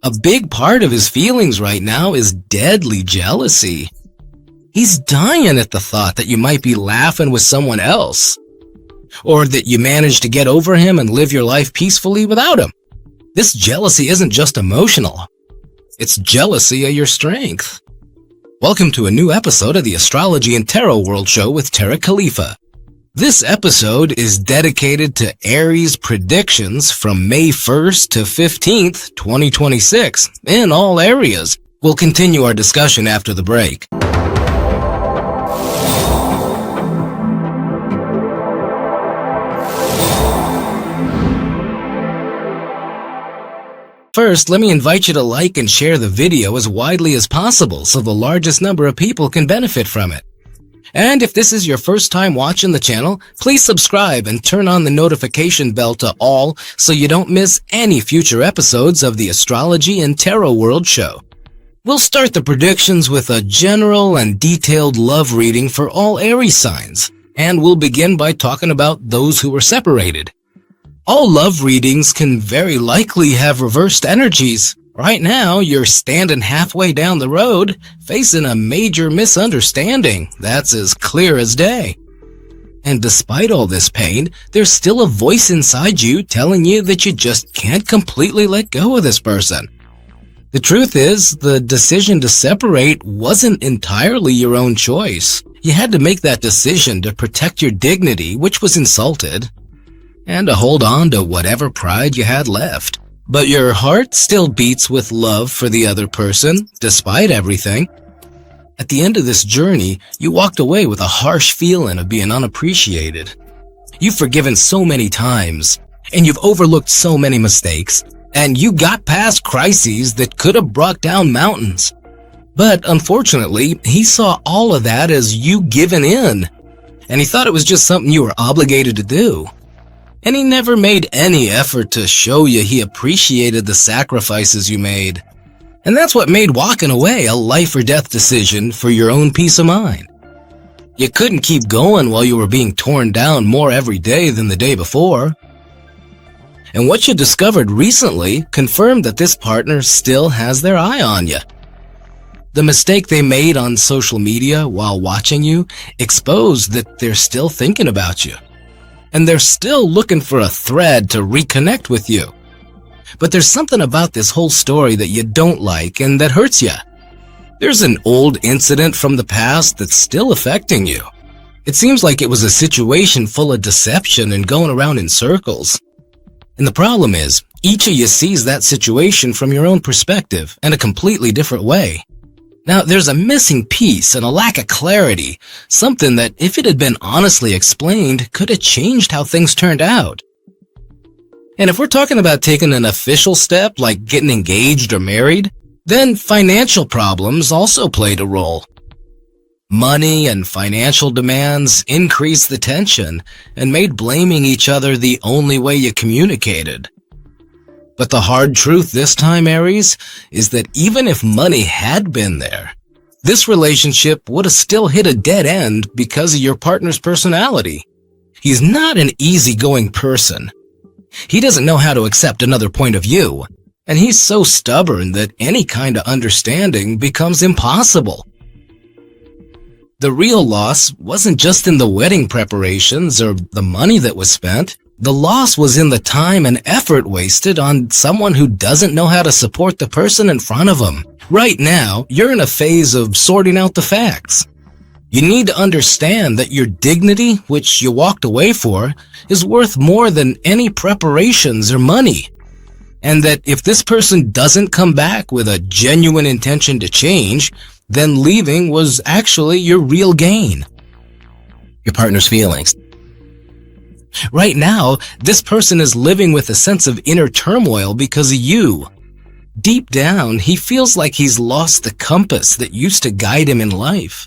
A big part of his feelings right now is deadly jealousy. He's dying at the thought that you might be laughing with someone else, or that you managed to get over him and live your life peacefully without him. This jealousy isn't just emotional. It's jealousy of your strength. Welcome to a new episode of the Astrology and Tarot World Show with Tariq Khalifa. This episode is dedicated to Aries predictions from May 1st to 15th, 2026, in all areas. We'll continue our discussion after the break. First, let me invite you to like and share the video as widely as possible so the largest number of people can benefit from it. And if this is your first time watching the channel, please subscribe and turn on the notification bell to all so you don't miss any future episodes of the Astrology and Tarot World Show. We'll start the predictions with a general and detailed love reading for all Aries signs, and we'll begin by talking about those who were separated. All love readings can very likely have reversed energies. Right now, you're standing halfway down the road, facing a major misunderstanding. That's as clear as day. And despite all this pain, there's still a voice inside you telling you that you just can't completely let go of this person. The truth is, the decision to separate wasn't entirely your own choice. You had to make that decision to protect your dignity, which was insulted, and to hold on to whatever pride you had left. But your heart still beats with love for the other person, despite everything. At the end of this journey, you walked away with a harsh feeling of being unappreciated. You've forgiven so many times, and you've overlooked so many mistakes, and you got past crises that could have brought down mountains. But unfortunately, he saw all of that as you giving in, and he thought it was just something you were obligated to do. And he never made any effort to show you he appreciated the sacrifices you made. And that's what made walking away a life or death decision for your own peace of mind. You couldn't keep going while you were being torn down more every day than the day before. And what you discovered recently confirmed that this partner still has their eye on you. The mistake they made on social media while watching you exposed that they're still thinking about you. And they're still looking for a thread to reconnect with you. But there's something about this whole story that you don't like and that hurts you. There's an old incident from the past that's still affecting you. It seems like it was a situation full of deception and going around in circles. And the problem is, each of you sees that situation from your own perspective in a completely different way. Now, there's a missing piece and a lack of clarity, something that, if it had been honestly explained, could have changed how things turned out. And if we're talking about taking an official step, like getting engaged or married, then financial problems also played a role. Money and financial demands increased the tension and made blaming each other the only way you communicated. But the hard truth this time, Aries, is that even if money had been there, this relationship would have still hit a dead end because of your partner's personality. He's not an easygoing person. He doesn't know how to accept another point of view, and he's so stubborn that any kind of understanding becomes impossible. The real loss wasn't just in the wedding preparations or the money that was spent. The loss was in the time and effort wasted on someone who doesn't know how to support the person in front of them. Right now, you're in a phase of sorting out the facts. You need to understand that your dignity, which you walked away for, is worth more than any preparations or money. And that if this person doesn't come back with a genuine intention to change, then leaving was actually your real gain. Your partner's feelings. Right now, this person is living with a sense of inner turmoil because of you. Deep down, he feels like he's lost the compass that used to guide him in life.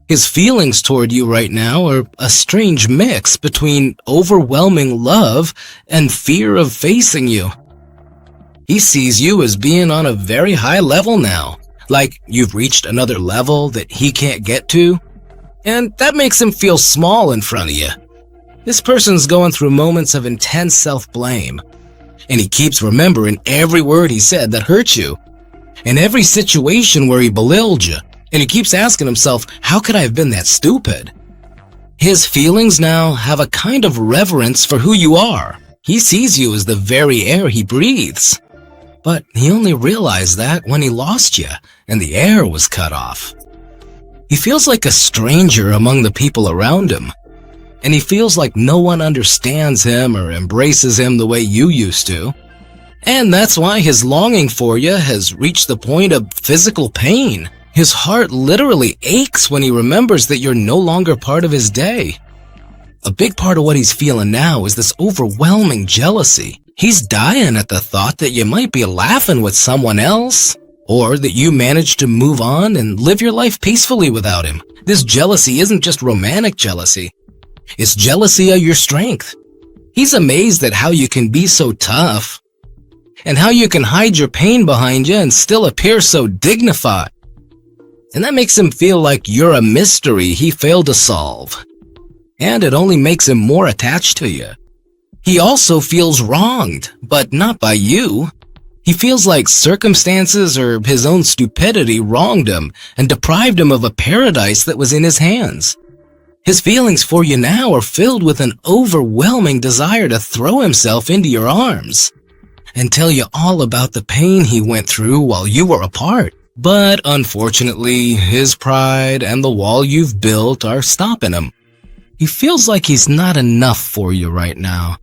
His feelings toward you right now are a strange mix between overwhelming love and fear of facing you. He sees you as being on a very high level now, like you've reached another level that he can't get to, and that makes him feel small in front of you. This person's going through moments of intense self-blame. and he keeps remembering every word he said that hurt you, and every situation where he belittled you, and he keeps asking himself, how could I have been that stupid? His feelings now have a kind of reverence for who you are. He sees you as the very air he breathes. But he only realized that when he lost you and the air was cut off. He feels like a stranger among the people around him, and he feels like no one understands him or embraces him the way you used to. And that's why his longing for you has reached the point of physical pain. His heart literally aches when he remembers that you're no longer part of his day. A big part of what he's feeling now is this overwhelming jealousy. He's dying at the thought that you might be laughing with someone else, or that you managed to move on and live your life peacefully without him. This jealousy isn't just romantic jealousy. It's jealousy of your strength. He's amazed at how you can be so tough, and how you can hide your pain behind you and still appear so dignified. And that makes him feel like you're a mystery he failed to solve. And it only makes him more attached to you. He also feels wronged, but not by you. He feels like circumstances or his own stupidity wronged him and deprived him of a paradise that was in his hands. His feelings for you now are filled with an overwhelming desire to throw himself into your arms and tell you all about the pain he went through while you were apart. But unfortunately, his pride and the wall you've built are stopping him. He feels like he's not enough for you right now.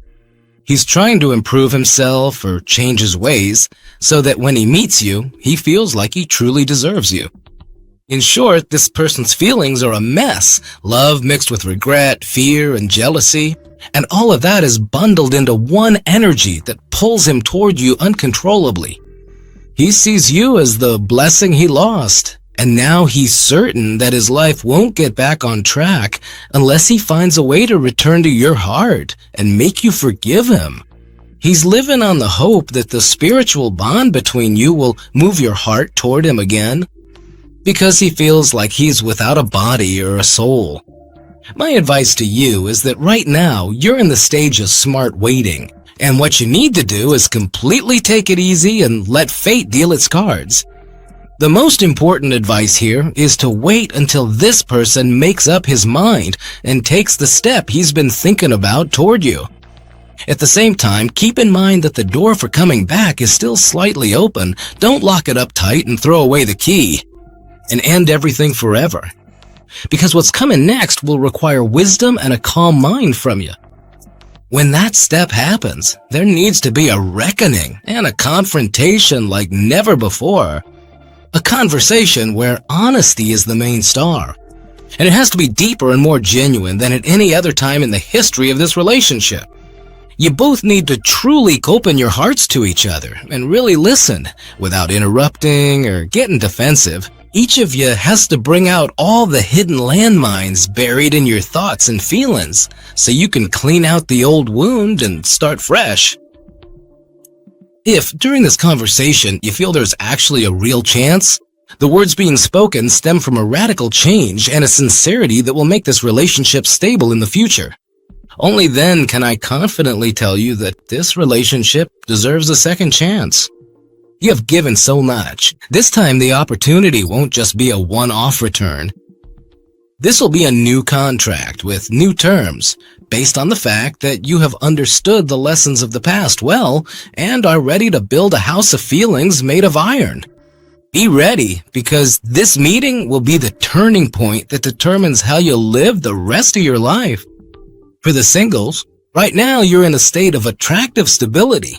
He's trying to improve himself or change his ways so that when he meets you, he feels like he truly deserves you. In short, this person's feelings are a mess. Love mixed with regret, fear, and jealousy. And all of that is bundled into one energy that pulls him toward you uncontrollably. He sees you as the blessing he lost, and now he's certain that his life won't get back on track unless he finds a way to return to your heart and make you forgive him. He's living on the hope that the spiritual bond between you will move your heart toward him again, because he feels like he's without a body or a soul. My advice to you is that right now you're in the stage of smart waiting, and what you need to do is completely take it easy and let fate deal its cards. The most important advice here is to wait until this person makes up his mind and takes the step he's been thinking about toward you. At the same time, keep in mind that the door for coming back is still slightly open. Don't lock it up tight and throw away the key and end everything forever. Because what's coming next will require wisdom and a calm mind from you. When that step happens, there needs to be a reckoning and a confrontation like never before. A conversation where honesty is the main star. And it has to be deeper and more genuine than at any other time in the history of this relationship. You both need to truly open your hearts to each other and really listen without interrupting or getting defensive. Each of you has to bring out all the hidden landmines buried in your thoughts and feelings so you can clean out the old wound and start fresh. If, during this conversation, you feel there's actually a real chance, the words being spoken stem from a radical change and a sincerity that will make this relationship stable in the future. Only then can I confidently tell you that this relationship deserves a second chance. You have given so much. This time the opportunity won't just be a one-off return. This will be a new contract with new terms, based on the fact that you have understood the lessons of the past well and are ready to build a house of feelings made of iron. Be ready, because this meeting will be the turning point that determines how you'll live the rest of your life. For the singles, right now you're in a state of attractive stability.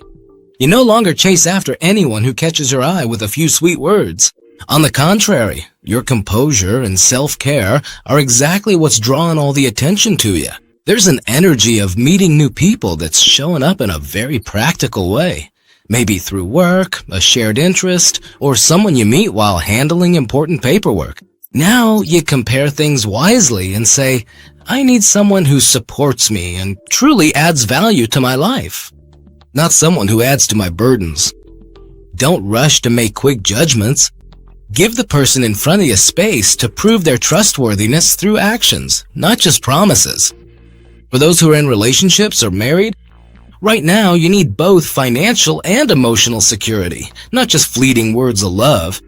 You no longer chase after anyone who catches your eye with a few sweet words. On the contrary, your composure and self-care are exactly what's drawing all the attention to you. There's an energy of meeting new people that's showing up in a very practical way. Maybe through work, a shared interest, or someone you meet while handling important paperwork. Now you compare things wisely and say, I need someone who supports me and truly adds value to my life. Not someone who adds to my burdens. Don't rush to make quick judgments. Give the person in front of you space to prove their trustworthiness through actions, not just promises. For those who are in relationships or married, Right now, you need both financial and emotional security, not just fleeting words of love.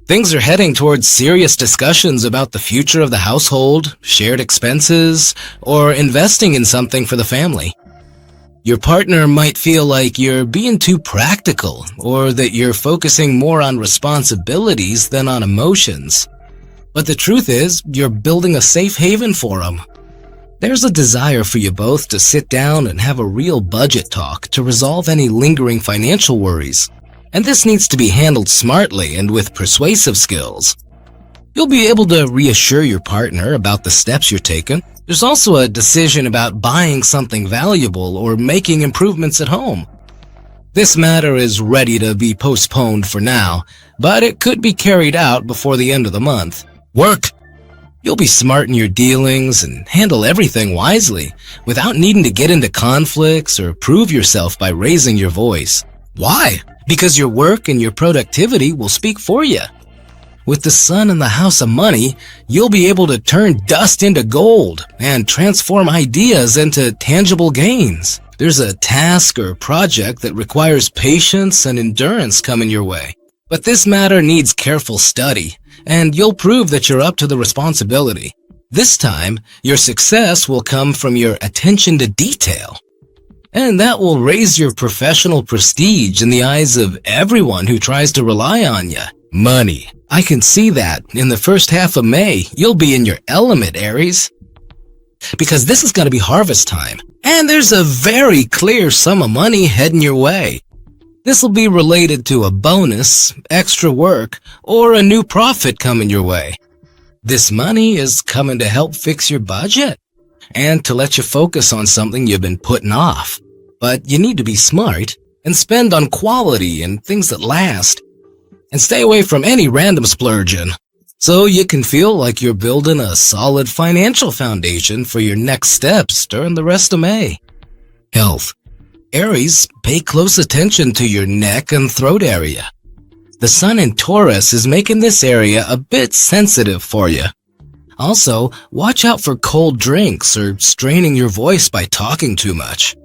Things are heading towards serious discussions about the future of the household, shared expenses, or investing in something for the family. Your partner might feel like you're being too practical, or that you're focusing more on responsibilities than on emotions. But the truth is, you're building a safe haven for them. There's a desire for you both to sit down and have a real budget talk to resolve any lingering financial worries. And this needs to be handled smartly and with persuasive skills. You'll be able to reassure your partner about the steps you're taking. There's also a decision about buying something valuable or making improvements at home. This matter is ready to be postponed for now, but it could be carried out before the end of the month. Work. You'll be smart in your dealings and handle everything wisely without needing to get into conflicts or prove yourself by raising your voice. Why? Because your work and your productivity will speak for you. With the sun in the house of money, you'll be able to turn dust into gold and transform ideas into tangible gains. There's a task or project that requires patience and endurance coming your way. But this matter needs careful study, and you'll prove that you're up to the responsibility. This time, your success will come from your attention to detail. And that will raise your professional prestige in the eyes of everyone who tries to rely on you. Money. I can see that in the first half of May, you'll be in your element, Aries. Because this is going to be harvest time, and there's a very clear sum of money heading your way. This will be related to a bonus, extra work, or a new profit coming your way. This money is coming to help fix your budget and to let you focus on something you've been putting off. But you need to be smart and spend on quality and things that last. And stay away from any random splurging, so you can feel like you're building a solid financial foundation for your next steps during the rest of May. Health. Aries, pay close attention to your neck and throat area. The sun in Taurus is making this area a bit sensitive for you. Also, watch out for cold drinks or straining your voice by talking too much.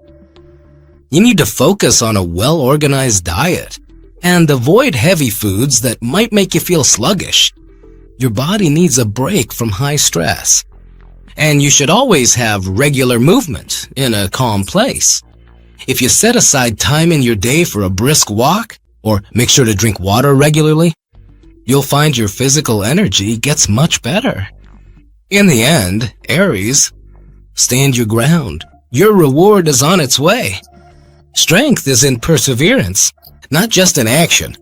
You need to focus on a well-organized diet and avoid heavy foods that might make you feel sluggish. Your body needs a break from high stress. And you should always have regular movement in a calm place. If you set aside time in your day for a brisk walk, or make sure to drink water regularly, you'll find your physical energy gets much better. In the end, Aries, stand your ground. Your reward is on its way. Strength is in perseverance, not just in action.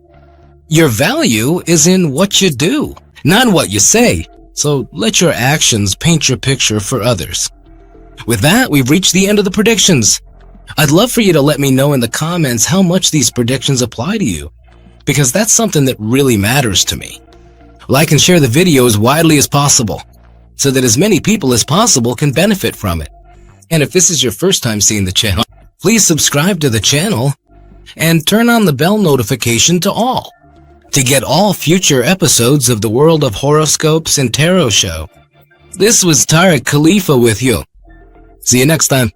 Your value is in what you do, not what you say. So let your actions paint your picture for others. With that, we've reached the end of the predictions. I'd love for you to let me know in the comments how much these predictions apply to you, because that's something that really matters to me. Like and share the video as widely as possible, so that as many people as possible can benefit from it. And if this is your first time seeing the channel, please subscribe to the channel and turn on the bell notification to all, to get all future episodes of the World of Horoscopes and Tarot show. This was Tariq Khalifa with you. See you next time.